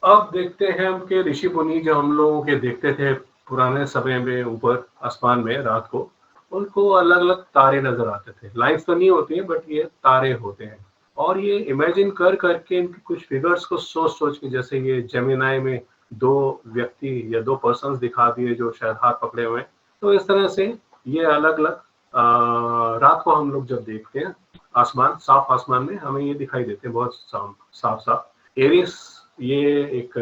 अब देखते हैं हम कि ऋषि मुनि जो हम लोगों के देखते थे पुराने समय में ऊपर आसमान में रात को, उनको अलग अलग तारे नजर आते थे। लाइन्स तो नहीं होती है बट ये तारे होते हैं। और ये इमेजिन कर करके इनके कुछ फिगर्स को सोच सोच के, जैसे ये जेमिनाई में दो व्यक्ति या दो पर्सन्स दिखा दिए जो शायद हाथ पकड़े हुए हैं। तो इस तरह से ये अलग अलग रात को हम लोग जब देखते हैं आसमान, साफ आसमान में हमें ये दिखाई देते हैं बहुत साफ साफ। एरिस ये एक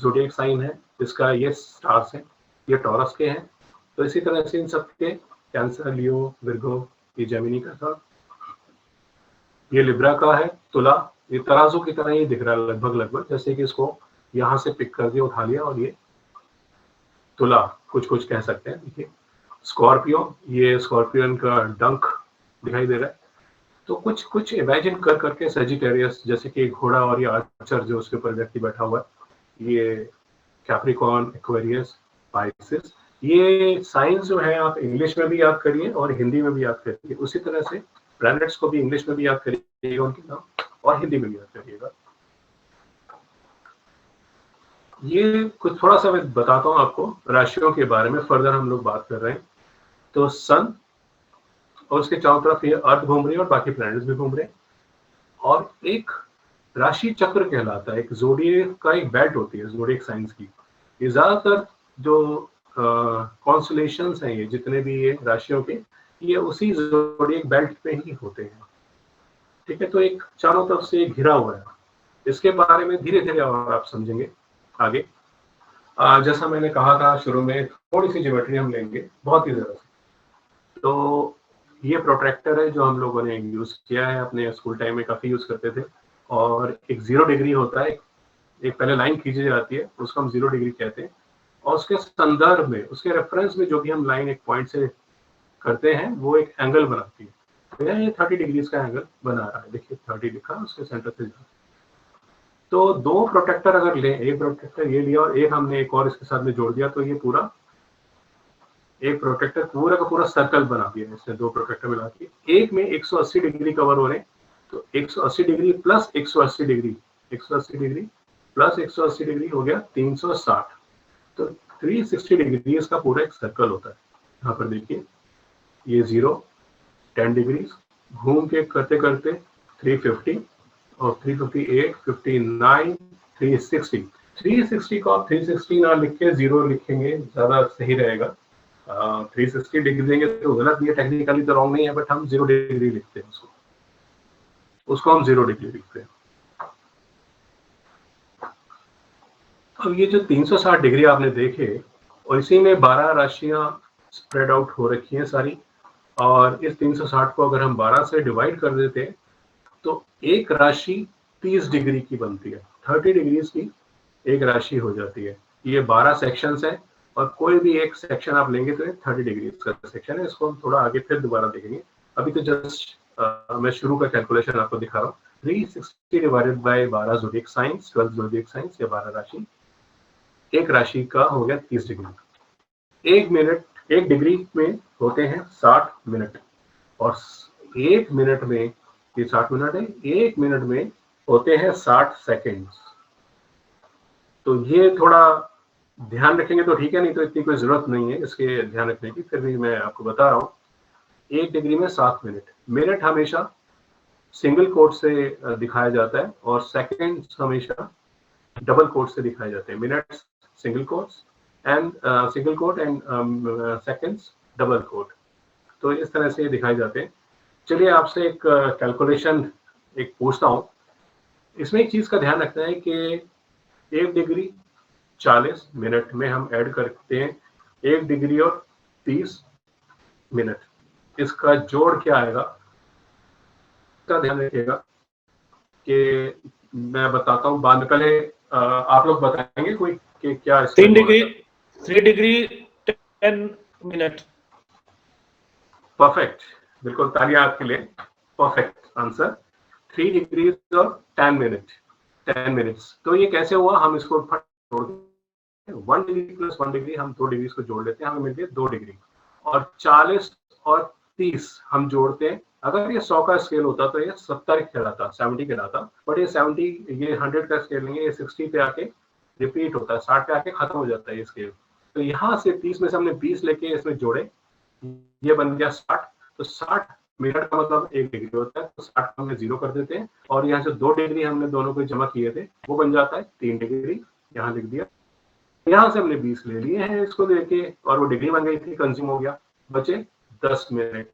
ज़ोडिएक साइन है, इसका ये स्टार्स हैं, ये टॉरस के हैं। तो इसी तरह से इन सब के कैंसर, लियो, विर्गो, ये जेमिनी का था, ये लिब्रा का है, तुला। ये तराजू की तरह ही दिख रहा है लगभग लगभग, जैसे कि इसको यहाँ से पिक कर दिया, उठा लिया, और ये तुला कुछ कुछ कह सकते हैं। देखिए स्कॉर्पियो, ये स्कॉर्पियन का डंक दिखाई दे रहा है। तो कुछ कुछ इमेजिन कर करके सजिटेरियस, जैसे कि घोड़ा, और ये आर्चर जो उसके ऊपर व्यक्ति बैठा हुआ है, ये कैप्रिकॉर्न, एक्वेरियस, पाइसेस। ये साइंस जो है आप इंग्लिश में भी याद करिए और हिंदी में भी याद करिए। उसी तरह से प्लैनेट्स को भी इंग्लिश में भी याद करिएगा उनके नाम, और हिंदी में भी याद करिएगा। ये कुछ थोड़ा सा मैं बताता हूँ आपको राशियों के बारे में, फर्दर हम लोग बात कर रहे हैं। तो सन और उसके चारों तरफ ये अर्थ घूम रही है और बाकी प्लैनेट्स भी घूम रहे हैं। और एक राशि चक्र कहलाता है, एक जोडिएक का एक बेल्ट होती है जोडिएक साइंस की। ये ज्यादातर जो कॉन्स्टलेशंस हैं, ये जितने भी ये राशियों के, ये उसी जोडिएक बेल्ट पे ही होते हैं। ठीक है, तो एक चारों तरफ से घिरा हुआ है। इसके बारे में धीरे धीरे और आप समझेंगे आगे। जैसा मैंने कहा था शुरू में, थोड़ी सी ज्योमेट्री हम लेंगे, बहुत ही जरा सी। तो ये प्रोट्रैक्टर है जो हम लोगों ने यूज किया है अपने स्कूल टाइम में, काफी यूज करते थे। और एक 0 डिग्री होता है, एक पहले लाइन खींची जाती है, उसको हम 0 डिग्री कहते हैं। और उसके संदर्भ में, उसके रेफरेंस में जो भी हम लाइन एक पॉइंट से करते हैं, वो एक एंगल बनाती है। तो ये 30 डिग्रीज का एंगल बना रहा है, देखिए 30 लिखा, उसके सेंटर से जा। तो दो प्रोटेक्टर अगर ले, एक प्रोटेक्टर ये लिया और एक हमने एक और इसके साथ में जोड़ दिया, तो ये पूरा एक प्रोटेक्टर पूरा का पूरा सर्कल बना दिया। इसने दो प्रोटेक्टर मिला के, एक में 180 डिग्री कवर हो रहे हैं। तो 180 degree plus 180 degree, 180 degree plus 180 degree हो गया 360। तो 360 डिग्री का पूरा एक सर्कल होता है। यहाँ पर देखिए ये 0, 10 डिग्री घूम के करते करते 350 और 358, 59, 360। 360 को आप 360 ना लिख के 0 लिखेंगे, ज्यादा सही रहेगा। 360 डिग्री देंगे तो गलत नहीं है, टेक्निकली तो रॉन्ग नहीं है, बट हम 0 डिग्री लिखते हैं उसको हम 0 डिग्री लिखते हैं। अब ये जो 360 डिग्री आपने देखे, और इसी में 12 राशियां स्प्रेड आउट हो रखी हैं सारी। और इस 360 को अगर हम 12 से डिवाइड कर देते हैं तो एक राशि 30 डिग्री की बनती है, 30 डिग्रीज की एक राशि हो जाती है। ये 12 सेक्शंस है, और कोई भी एक सेक्शन आप लेंगे तो 30 डिग्री का सेक्शन है। इसको हम थोड़ा आगे फिर दोबारा देखेंगे। अभी तो जस्ट मैं शुरू का कैलकुलेशन आपको दिखा रहा हूँ। 360 divided by 12 zodiac science, 12 zodiac science या 12 राशि, एक राशि का हो गया 30 डिग्री। एक मिनट, एक डिग्री में होते हैं 60 मिनट, और एक मिनट में, ये 60 मिनट है, एक मिनट में होते हैं 60 सेकेंड्स। तो ये थोड़ा ध्यान रखेंगे तो ठीक है, नहीं तो इतनी कोई जरूरत नहीं है इसके ध्यान रखने की, फिर भी मैं आपको बता रहा हूँ। एक डिग्री में 7 मिनट। मिनट हमेशा सिंगल कोट से दिखाया जाता है, और सेकेंड्स हमेशा डबल कोट से दिखाए जाते हैं। Minutes single quotes and single quote and seconds double quote. तो इस तरह से दिखाए जाते हैं। चलिए आपसे एक कैलकुलेशन एक पूछता हूँ। इसमें एक चीज का ध्यान रखना है कि 1 डिग्री 40 मिनट में हम ऐड करते हैं 1 डिग्री और 30 मिनट, इसका जोड़ क्या आएगा, इसका ध्यान रखिएगा कि मैं बताता हूँ बाद में। पहले आप लोग बताएंगे कोई कि क्या 3 डिग्री 10 मिनट। परफेक्ट, बिल्कुल, तालियां आपके लिए। परफेक्ट आंसर, 3 डिग्री और 10 मिनट, 10 मिनट्स। तो ये कैसे हुआ, हम इसको जोड़ 1 डिग्री प्लस 1 डिग्री, हम 2 डिग्री को जोड़ लेते हैं, हमें मिलती है 2 डिग्री। और 40 और 30 हम जोड़ते हैं। अगर ये 100 का स्केल होता तो ये 70 कहलाता, 70 कहलाता, बट ये 70, ये 100 का स्केल नहीं है, ये 60 पे आके रिपीट होता है, 60 पे आके खत्म हो जाता है ये स्केल। तो यहाँ से 30 में से हमने 20 लेके इसमें जोड़े, ये बन गया 60। तो 60 मिनट का मतलब 1 डिग्री होता है, तो 60 को हमने 0 कर देते हैं और यहाँ से 2 डिग्री हमने दोनों को जमा किए थे, वो बन जाता है 3 डिग्री, यहाँ लिख दिया। यहाँ से हमने 20 ले लिए हैं इसको लेके, और वो डिग्री बन गई थी, कंज्यूम हो गया, बचे 10 मिनट।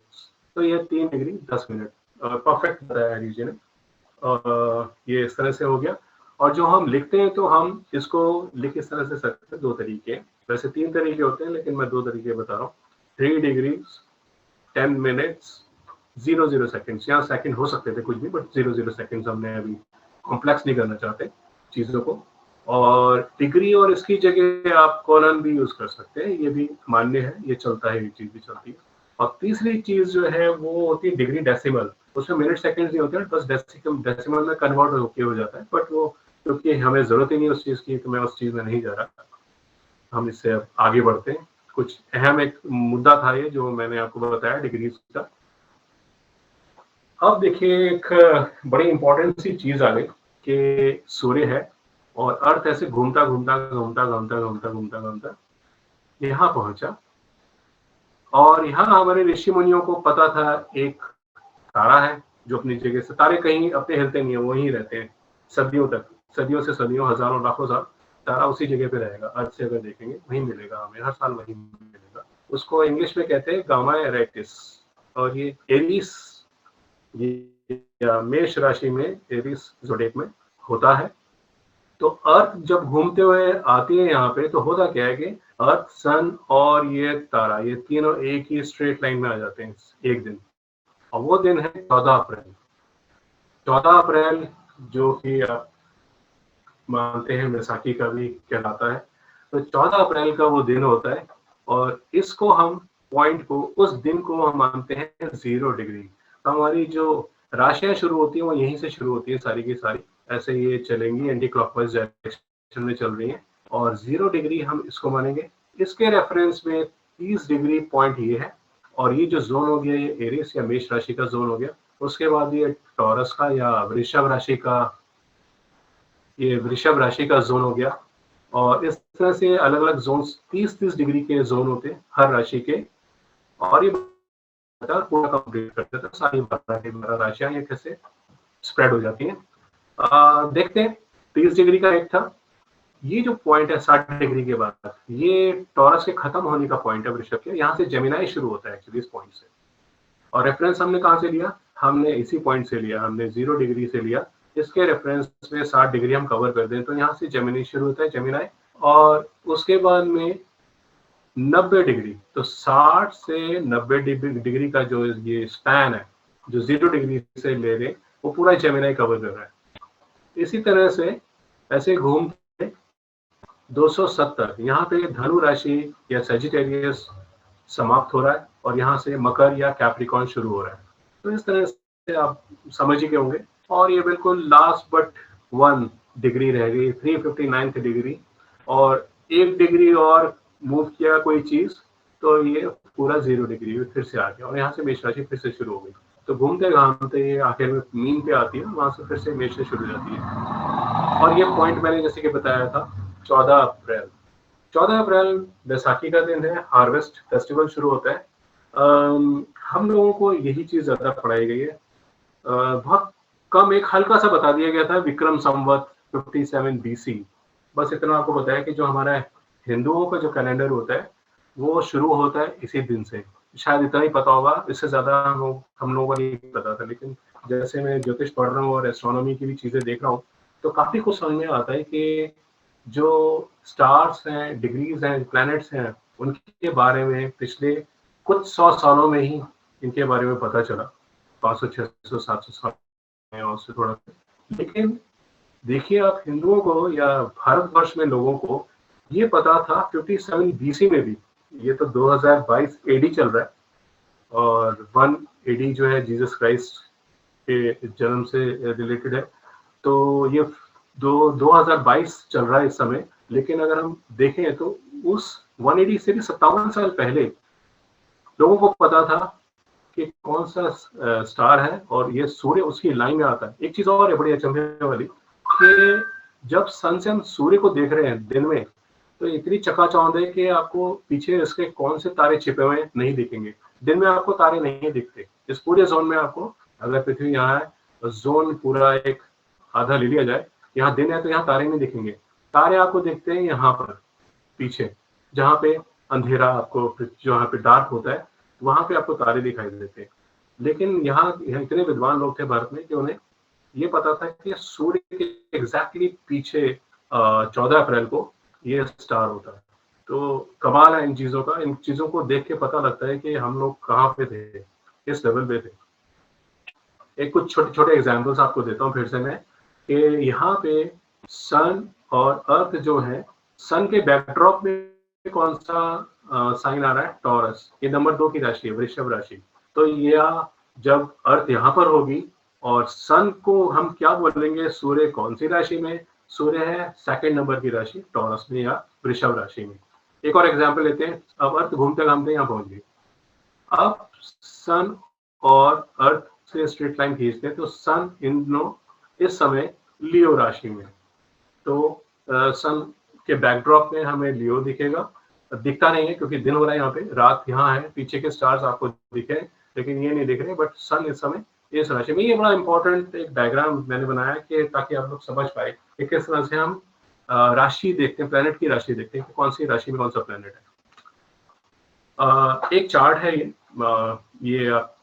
तो ये 3 डिग्री 10 मिनट परफेक्ट बताया है रीजन ने। ये इस तरह से हो गया। और जो हम लिखते हैं तो हम इसको लिख इस तरह से सकते हैं, 2 तरीके, वैसे 3 तरीके होते हैं लेकिन मैं 2 तरीके बता रहा हूँ। 3 डिग्री 10 मिनट्स 00 सेकंड्स, यहाँ सेकंड हो सकते थे कुछ भी, बट 00 सेकंड्स हमने अभी कॉम्प्लेक्स नहीं करना चाहते चीज़ों को। और डिग्री और इसकी जगह आप कॉलन भी यूज कर सकते हैं, ये भी मान्य है, ये चलता है, ये चीज़ भी चलती है। और तीसरी चीज़ जो है वो होती है डिग्री डेसिमल, उसमें मिनट सेकंड्स नहीं होते, बस डेसिमल में कन्वर्ट होके हो जाता है, बट वो क्योंकि हमें जरूरत ही नहीं उस चीज़ की, तो मैं उस चीज़ में नहीं जा रहा। हम इससे अब आगे बढ़ते हैं। कुछ अहम एक मुद्दा था ये जो मैंने आपको बताया डिग्रीज का। अब देखिए एक बड़ी इंपॉर्टेंट सी चीज आ गई कि सूर्य है और अर्थ ऐसे घूमता घूमता घूमता घूमता घूमता घूमता घूमता यहाँ पहुंचा, और यहाँ हमारे ऋषि मुनियों को पता था एक तारा है जो अपनी जगह से, तारे कहीं अपने हिलते नहीं है, वहीं रहते हैं सदियों तक, सदियों से सदियों, हजारों लाखों साल तारा उसी जगह पे रहेगा। अर्थ से अगर देखेंगे वहीं मिलेगा हमें, हर साल वहीं मिलेगा। उसको इंग्लिश में कहते हैं गामा एरेक्टिस, और ये एरीस, ये मेष राशि में, एरीस ज़ोडिएक में होता है। तो अर्थ जब घूमते हुए आती है यहाँ पे, तो होता क्या है कि अर्थ, सन और ये तारा, ये तीनों एक ही स्ट्रेट लाइन में आ जाते हैं एक दिन, और वो दिन है 14 अप्रैल। 14 अप्रैल जो कि आप मानते हैं बैसाखी का भी कहलाता है, तो 14 अप्रैल का वो दिन होता है, और इसको हम पॉइंट को, उस दिन को हम मानते हैं 0 डिग्री। हमारी जो राशियां शुरू होती हैं वो यहीं से शुरू होती है सारी की सारी, ऐसे ये चलेंगी एंटी क्लॉकवाइज डायरेक्शन में चल रही हैं, और 0 डिग्री हम इसको मानेंगे। इसके रेफरेंस में 30 डिग्री पॉइंट ये है, और ये जो जोन हो गया ये एरिस या मेष राशि का जोन हो गया। उसके बाद ये टॉरस का या वृषभ राशि का, ये वृषभ राशि का जोन हो गया। और इस तरह से अलग अलग जोन 30-30 डिग्री के जोन होते हैं हर राशि के, और ये पूरा कंप्लीट करते थे, सारी 12 राशियां ये कैसे स्प्रेड हो जाती हैं। देखते हैं 30 डिग्री का एक था, ये जो पॉइंट है 60 डिग्री के बाद, ये टॉरस के खत्म होने का पॉइंट है वृषभ के, यहाँ से जेमिनाई शुरू होता है एक्चुअली इस पॉइंट से। और रेफरेंस हमने कहाँ से लिया, हमने इसी पॉइंट से लिया, हमने 0 डिग्री से लिया। इसके रेफरेंस में 60 डिग्री हम कवर कर दें, तो यहाँ से जेमिनी शुरू होता है, जेमिनाई, और उसके बाद में 90 डिग्री, तो 60 से 90 डिग्री का जो ये स्पैन है, जो 0 डिग्री से ले रहे, वो पूरा जेमिनाई कवर कर रहा है। इसी तरह से ऐसे घूमते 270 यहाँ पे धनु राशि या सेजिटेरियस समाप्त हो रहा है, और यहाँ से मकर या कैप्रिकॉर्न शुरू हो रहा है। तो इस तरह से आप समझ ही गए होंगे। और ये बिल्कुल लास्ट बट 1 डिग्री रह गई, 359 डिग्री, और 1 डिग्री और मूव किया कोई चीज तो ये पूरा 0 डिग्री फिर से आ गया, और यहाँ से मेष राशि फिर से शुरू हो गई। तो घूमते घामते ये आखिर में मीन पे आती है, वहां से फिर से मेष से शुरू हो जाती है। और ये पॉइंट मैंने जैसे कि बताया था 14 अप्रैल, 14 अप्रैल बैसाखी का दिन है, हार्वेस्ट फेस्टिवल शुरू होता है। हम लोगों को यही चीज ज्यादा पढ़ाई गई है, बहुत कम एक हल्का सा बता दिया गया था विक्रम संवत 57 BC, बस इतना आपको बताया कि जो हमारा हिंदुओं का जो कैलेंडर होता है वो शुरू होता है इसी दिन से। शायद इतना ही पता होगा, इससे ज्यादा हम लोगों को नहीं पता था, लेकिन जैसे मैं ज्योतिष पढ़ रहा हूँ और एस्ट्रोनॉमी की भी चीजें देख रहा हूँ, तो काफी कुछ समझ में आता है कि जो स्टार्स हैं, डिग्रीज हैं, प्लैनेट्स हैं, उनके बारे में पिछले कुछ 100 सालों में ही इनके बारे में पता चला, 500, 600, 700 साल और उससे थोड़ा। लेकिन देखिए आप हिंदुओं को या भारतवर्ष में लोगों को ये पता था 57 BC में भी, ये तो 2022 AD चल रहा है, और 1 AD जो है जीसस क्राइस्ट के जन्म से रिलेटेड है, तो ये 2022 चल रहा है इस समय। लेकिन अगर हम देखें तो उस 180 से भी 57 साल पहले लोगों को पता था कि कौन सा स्टार है, और ये सूर्य उसकी लाइन में आता है। एक चीज और है बड़ी अचंभे वाली कि जब सन से हम सूर्य को देख रहे हैं दिन में, तो इतनी चकाचौंध है कि आपको पीछे इसके कौन से तारे छिपे हुए हैं नहीं दिखेंगे। दिन में आपको तारे नहीं दिखते। इस पूरे जोन में आपको, अगर पृथ्वी यहाँ है तो जोन पूरा एक आधा ले लिया जाए, यहाँ दिन है तो यहाँ तारे नहीं दिखेंगे। तारे आपको दिखते हैं यहाँ पर पीछे, जहाँ पे अंधेरा आपको, जहाँ पे डार्क होता है वहां पे आपको तारे दिखाई देते हैं। लेकिन यहाँ इतने विद्वान लोग थे भारत में कि उन्हें ये पता था कि सूर्य के एग्जैक्टली पीछे 14 अप्रैल को ये स्टार होता है। तो कमाल है इन चीजों का। इन चीजों को देख के पता लगता है कि हम लोग कहाँ पे थे, किस लेवल पे थे। एक कुछ छोटे छोटे एग्जाम्पल्स आपको देता हूँ फिर से मैं, कि यहाँ पे सन और अर्थ जो है, सन के बैकड्रॉप में कौन सा साइन आ रहा है? टॉरस। ये नंबर 2 की राशि है, वृषभ राशि। तो यह जब अर्थ यहाँ पर होगी और सन को हम क्या बोलेंगे, सूर्य कौन सी राशि में? सूर्य है 2nd नंबर की राशि, टॉरस में या वृषभ राशि में। एक और एग्जाम्पल लेते हैं। अब अर्थ घूमते घूमते यहाँ पहुंच गई। अब सन और अर्थ से स्ट्रेट लाइन खींचते हैं तो सन इन दोनों इस समय लियो राशि में। तो सन के बैकड्रॉप में हमें लियो दिखेगा। दिखता नहीं है क्योंकि दिन हो रहा है, यहाँ पे रात यहाँ है, पीछे के स्टार्स आपको दिखे लेकिन ये नहीं दिख रहे, बट सन इस समय इस राशि में। ये बड़ा इंपॉर्टेंट एक डायग्राम मैंने बनाया कि ताकि आप लोग समझ पाए कि किस तरह से हम राशि देखते हैं, प्लेनेट की राशि देखते हैं कि कौन सी राशि में कौन सा प्लेनेट है। एक चार्ट है ये आप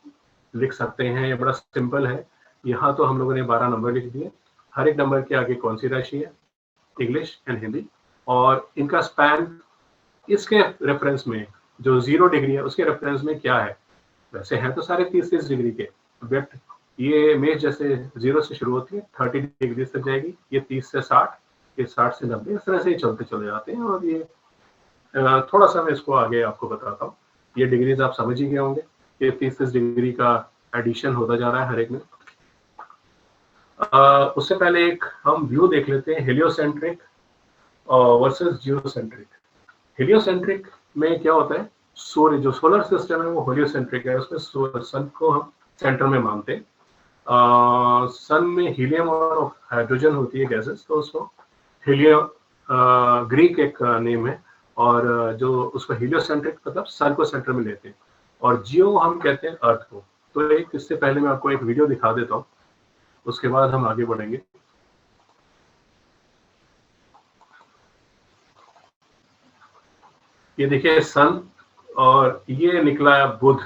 लिख सकते हैं, ये बड़ा सिंपल है। यहाँ तो हम लोगों ने 12 नंबर लिख दिए, हर एक नंबर के आगे कौन सी राशि है, इंग्लिश एंड हिंदी, और इनका स्पैन इसके रेफरेंस में जो 0 डिग्री है उसके रेफरेंस में क्या है। वैसे हैं तो सारे 30-30 डिग्री के, बट ये इमेज जैसे 0 से शुरू होती है 30 डिग्री तक जाएगी, ये 30 से 60, ये 60 से 90, इस तरह से चलते चले जाते हैं। और ये थोड़ा सा मैं इसको आगे आपको बताता हूँ। ये डिग्रीज आप समझ ही गए होंगे, ये 30 डिग्री का एडिशन होता जा रहा है हर एक में। उससे पहले एक हम व्यू देख लेते हैं, हेलियोसेंट्रिक वर्सेस जियोसेंट्रिक। हेलियोसेंट्रिक में क्या होता है, सूर्य जो सोलर सिस्टम है वो हेलियोसेंट्रिक है, उसमें सन को हम सेंटर में मानते हैं। सन में हीलियम और हाइड्रोजन होती है गैसेस, तो उसको हीलियो ग्रीक एक नेम है, और जो उसको हेलियोसेंट्रिक मतलब सन को सेंटर में लेते हैं, और जियो हम कहते हैं अर्थ को। तो एक इससे पहले मैं आपको एक वीडियो दिखा देता हूँ, उसके बाद हम आगे बढ़ेंगे। ये देखिए सन, और ये निकला बुध,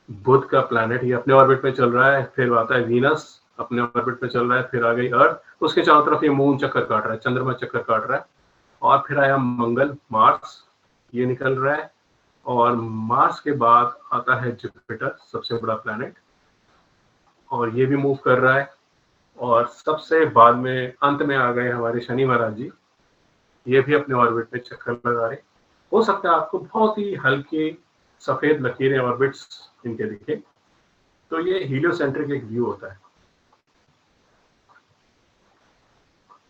बुध का प्लैनेट, ये अपने ऑर्बिट में चल रहा है। फिर आता है वीनस, अपने ऑर्बिट में चल रहा है। फिर आ गई अर्थ, उसके चारों तरफ ये मून चक्कर काट रहा है, चंद्रमा चक्कर काट रहा है। और फिर आया मंगल, मार्स, ये निकल रहा है। और मार्स के बाद आता है जुपिटर, सबसे बड़ा प्लैनेट, और ये भी मूव कर रहा है। और सबसे बाद में अंत में आ गए हमारे शनि महाराज जी, ये भी अपने ऑर्बिट में चक्कर लगा रहे। हो सकता है आपको बहुत ही हल्की सफेद लकीरें ऑर्बिट्स इनके दिखे। तो ये हीलियोसेंट्रिक एक व्यू होता है।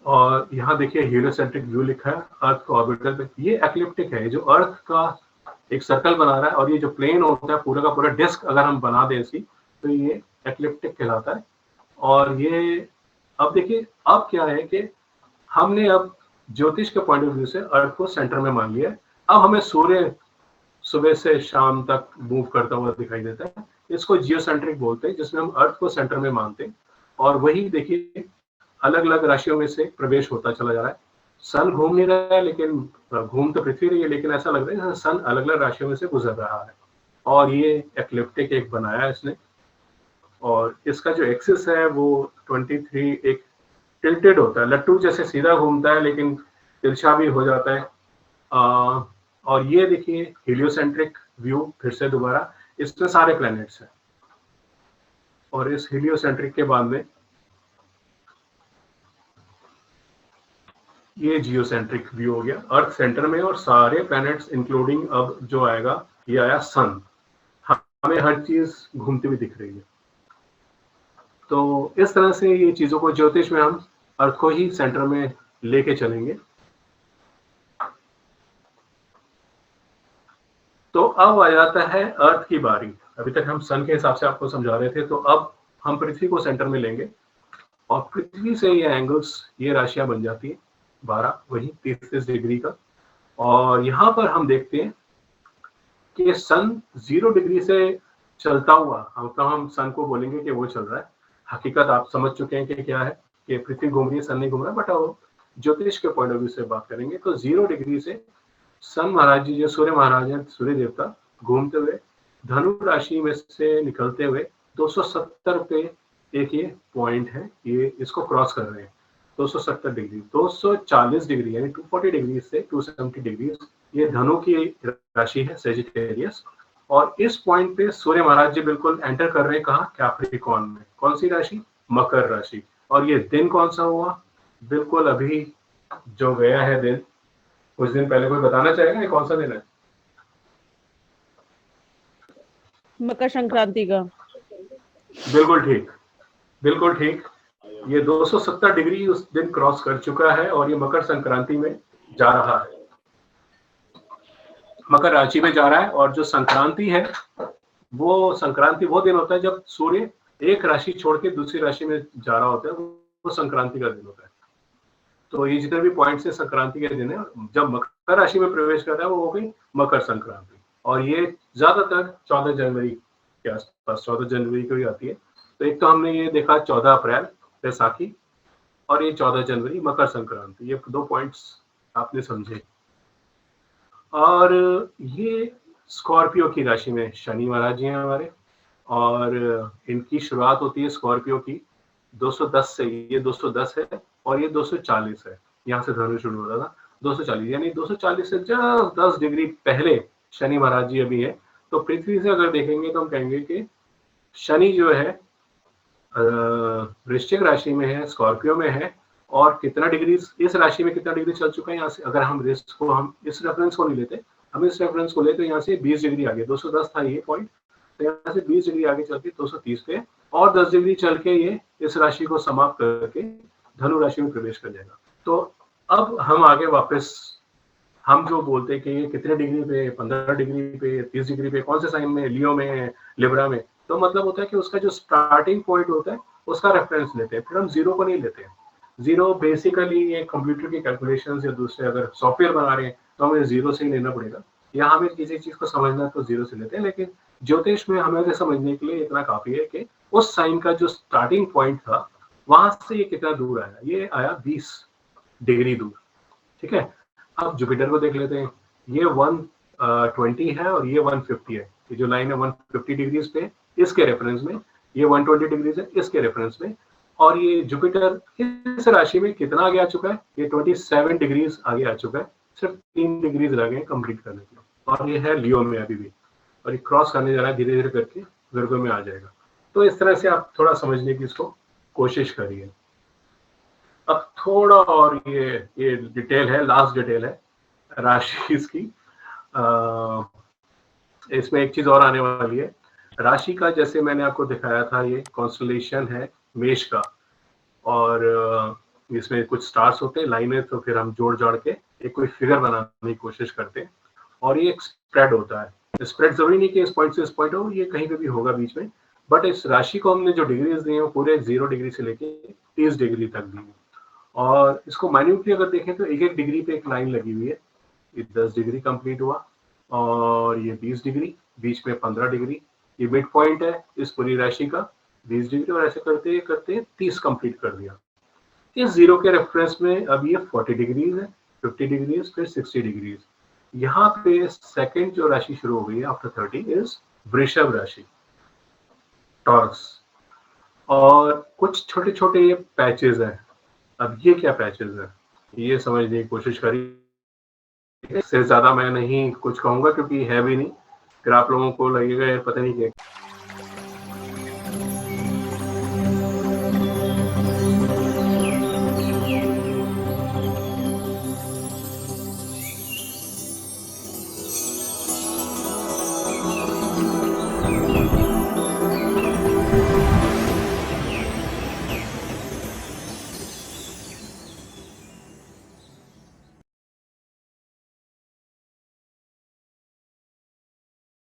और यहाँ देखिए हीलियोसेंट्रिक व्यू लिखा है, अर्थ को ऑर्बिटल पे। ये एक्लिप्टिक है, जो अर्थ का एक सर्कल बना रहा है, और ये जो प्लेन होता है पूरा का पूरा डिस्क अगर हम बना दें इसकी, तो ये एक्लिप्टिक कहलाता है। और ये अब देखिए अब क्या है कि हमने अब ज्योतिष के पॉइंट ऑफ व्यू से अर्थ को सेंटर में मान लिया है। अब हमें सूर्य सुबह से शाम तक मूव करता हुआ दिखाई देता है, इसको जियोसेंट्रिक बोलते हैं, जिसमें हम अर्थ को सेंटर में मानते हैं। और वही देखिए अलग अलग राशियों में से प्रवेश होता चला जा रहा है। सन घूम नहीं रहा है, लेकिन घूम तो पृथ्वी रही है, लेकिन ऐसा लग रहा है जैसे सन अलग अलग राशियों में से गुजर रहा है। और ये एक्लिप्टिक एक बनाया है इसने, और इसका जो एक्सिस है वो 23 एक टिल्टेड होता है, लट्टू जैसे सीधा घूमता है लेकिन तिरछा भी हो जाता है। और ये देखिए हेलियोसेंट्रिक व्यू, फिर से दोबारा इसमें सारे प्लैनेट्स हैं। और इस हेलियोसेंट्रिक के बाद में ये जियोसेंट्रिक व्यू हो गया, अर्थ सेंटर में और सारे प्लैनेट्स इंक्लूडिंग अब जो आएगा ये आया सन। हमें हर चीज घूमती हुई दिख रही है। तो इस तरह से ये चीजों को ज्योतिष में हम अर्थ को ही सेंटर में लेके चलेंगे। तो अब आ जाता है अर्थ की बारी। अभी तक हम सन के हिसाब से आपको समझा रहे थे, तो अब हम पृथ्वी को सेंटर में लेंगे। और पृथ्वी से ये एंगल्स, ये राशियां बन जाती है 12, वही 33 डिग्री का। और यहाँ पर हम देखते हैं कि सन 0 डिग्री से चलता हुआ, मतलब हम सन को बोलेंगे कि वो चल रहा है। हकीकत आप समझ चुके हैं कि क्या है, कि पृथ्वी घूम रही है, सन नहीं घूम रहा है। बट वो ज्योतिष के पॉइंट ऑफ व्यू से बात करेंगे तो 0 डिग्री से सन महाराज जी, जो सूर्य महाराज हैं, सूर्य देवता, घूमते हुए धनु राशि में से निकलते हुए 270 पे एक ये पॉइंट है, ये इसको क्रॉस कर रहे हैं। 270 डिग्री, 240 डिग्री यानी 240 डिग्री से 270 डिग्री, ये धनु की राशि है, सेजिटेरियस। और इस पॉइंट पे सूर्य महाराज जी बिल्कुल एंटर कर रहे हैं, कहा, कैप्रिकॉर्न में। कौन सी राशि? मकर राशि। और ये दिन कौन सा हुआ? बिल्कुल अभी जो गया है दिन, कुछ दिन पहले। कोई बताना चाहेगा ये कौन सा दिन है? मकर संक्रांति का। बिल्कुल ठीक, बिल्कुल ठीक। ये 270 डिग्री उस दिन क्रॉस कर चुका है और ये मकर संक्रांति में जा रहा है, मकर राशि में जा रहा है। और जो संक्रांति है, वो संक्रांति वो दिन होता है जब सूर्य एक राशि छोड़ के दूसरी राशि में जा रहा होता है, वो संक्रांति का दिन होता है। तो ये जितने भी पॉइंट्स है संक्रांति के दिन है। जब मकर राशि में प्रवेश करता है वो हो गई मकर संक्रांति। और ये ज्यादातर 14 जनवरी के आसपास, 14 जनवरी को ही आती है। तो एक तो हमने ये देखा 14 अप्रैल बैसाखी, और ये 14 जनवरी मकर संक्रांति, ये 2 पॉइंट्स आपने समझे। और ये स्कॉर्पियो की राशि में शनि महाराज जी हैं हमारे, और इनकी शुरुआत होती है स्कॉर्पियो की 210 से। ये 210 है और ये 240 है, यहाँ से धनु शुरू हो रहा था 240, यानी 240 से जस्ट 10 डिग्री पहले शनि महाराज जी अभी है। तो पृथ्वी से अगर देखेंगे तो हम कहेंगे कि शनि जो है वृश्चिक राशि में है, स्कॉर्पियो में है। और कितना डिग्री इस राशि में कितना डिग्री चल चुका है यहाँ से, अगर हम इस रेफरेंस को नहीं लेते, हम इस रेफरेंस को लेते, यहाँ से 20 डिग्री आगे, 210 था ये पॉइंट, तो यहाँ से 20 डिग्री आगे चल के 230 पे, और 10 डिग्री चल के ये इस राशि को समाप्त करके धनु राशि में प्रवेश कर जाएगा। तो अब हम आगे वापस, हम जो बोलते हैं कि ये कितने डिग्री पे, 15 डिग्री पे, 30 डिग्री पे, कौन से साइन में, लियो में, लिब्रा में, तो मतलब होता है कि उसका जो स्टार्टिंग पॉइंट होता है उसका रेफरेंस लेते हैं, फिर हम 0 को नहीं लेते हैं। 0 बेसिकली ये कंप्यूटर की कैलकुलेशन या दूसरे अगर सॉफ्टवेयर बना रहे हैं तो हमें 0 से ही लेना पड़ेगा, या हमें किसी चीज को समझना तो 0 से लेते हैं। लेकिन ज्योतिष में हमें समझने के लिए इतना काफी है कि उस साइन का जो स्टार्टिंग पॉइंट था वहां से ये कितना दूर आया, ये आया 20 डिग्री दूर, ठीक है। अब जुपिटर को देख लेते हैं, ये 120 है और ये 150 है, ये जो लाइन है 150 डिग्रीज पे, इसके रेफरेंस में, ये 120 डिग्रीज है इसके रेफरेंस में। और ये जुपिटर इस राशि में कितना आगे आ चुका है, ये 27 डिग्रीज आगे आ चुका है, सिर्फ 3 डिग्रीज रह गए कंप्लीट करने के लिए। और ये है लियो में अभी भी, और ये क्रॉस करने जा रहा है, धीरे धीरे करके वर्गो में आ जाएगा। तो इस तरह से आप थोड़ा समझने की इसको कोशिश करिए। अब थोड़ा और ये डिटेल है, लास्ट डिटेल है राशि इसकी। इसमें एक चीज और आने वाली है, राशि का जैसे मैंने आपको दिखाया था, ये कॉन्स्टलेशन है मेष का, और इसमें कुछ स्टार्स होते हैं, लाइनें, तो फिर हम जोड़ जोड़ के एक कोई फिगर बनाने की कोशिश करते हैं। और ये एक स्प्रेड होता है, स्प्रेड जरूरी नहीं कि इस पॉइंट से इस पॉइंट हो, ये कहीं पे भी होगा बीच में। बट इस राशि को हमने जो डिग्रीज दी है पूरे 0 डिग्री से लेके 30 डिग्री तक दी है। और इसको माइन्यूटली अगर देखें तो 1-1 डिग्री पे एक लाइन लगी हुई है, ये 10 डिग्री कंप्लीट हुआ, और ये 20 डिग्री, बीच में 15 डिग्री, ये मिड पॉइंट है इस पूरी राशि का 20 डिग्री, और ऐसे करते करते 30 कंप्लीट कर दिया। इस 0 के रेफरेंस में अब ये 40 डिग्रीज है, 50 डिग्रीज, फिर 60 डिग्रीज। यहाँ पे सेकंड जो राशि शुरू हो गई है आफ्टर 30 इज वृषभ राशि, टॉरस। और कुछ छोटे छोटे ये पैचेस हैं। अब ये क्या पैचेस है, ये समझने की कोशिश करिए। इससे ज्यादा मैं नहीं कुछ कहूंगा क्योंकि है भी नहीं, फिर आप लोगों को लगेगा यार पता नहीं क्या।